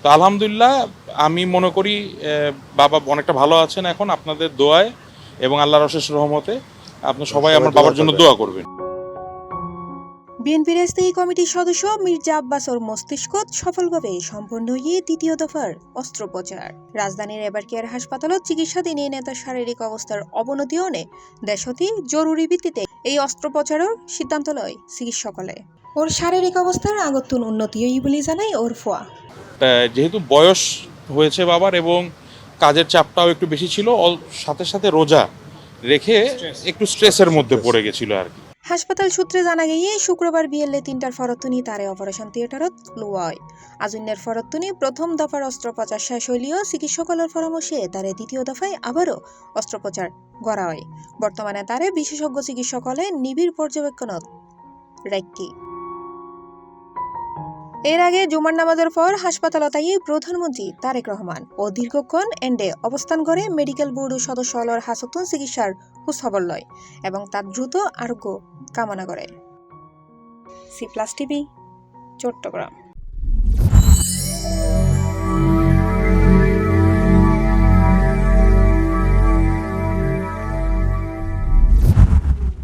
তো আলহামদুলিল্লাহ আমি মনে করি বাবা অনেকটা ভালো আছেন এখন আপনাদের দোয়ায় এবং আল্লাহর অশেষ রহমতে। আপনার সবাই আমার বাবার জন্য দোয়া করবেন। বিএনপির স্থায়ী কমিটির সদস্য মির্জা আব্বাসর মস্তিষ্ক সফলভাবে সম্পন্ন হয়ে দ্বিতীয় দফার অস্ত্রোপচার। রাজধানীর এবারকেয়ার হাসপাতালত চিকিৎসাধীন এই নেতার শারীরিক অবস্থার অবনতি হলে দেশতি জরুরি ভিত্তিতে এই অস্ত্রোপচারের সিদ্ধান্ত লয় চিকিৎসকলে। ওর শারীরিক অবস্থার আগতুন উন্নতি হই বলে জানায় ওর ফোয়া। যেহেতু বয়স হয়েছে বাবার এবং কাজের চাপটাও একটু বেশি ছিল, সাথে সাথে রোজা রেখে একটু স্ট্রেসের মধ্যে পড়ে গেছিল আর কি। হাসপাতাল সূত্রে জানা গিয়ে শুক্রবার বিয়েলে ৩টার ফরতুনি তারে অপারেশন থিয়েটারত লুয়া হয়। আজুন্যের ফরতুনি প্রথম দফার অস্ত্রোপচার শেষ হইলেও চিকিৎসকলের পরামর্শে তারে দ্বিতীয় দফায় আবারও অস্ত্রোপচার করা হয়। বর্তমানে তারে বিশেষজ্ঞ চিকিৎসকলে নিবিড় পর্যবেক্ষণত রাখি। এর আগে জুমার নামাজের পর হাসপাতালত প্রধানমন্ত্রী তারেক রহমান ও দীর্ঘক্ষণ এন্ডে অবস্থান করে মেডিকেল বোর্ডের সদস্য হলর হাসতুন চিকিৎসার খোঁজখবর লয় এবং তার দ্রুত আরোগ্য কামনা করে। C plus TV, Chittagong.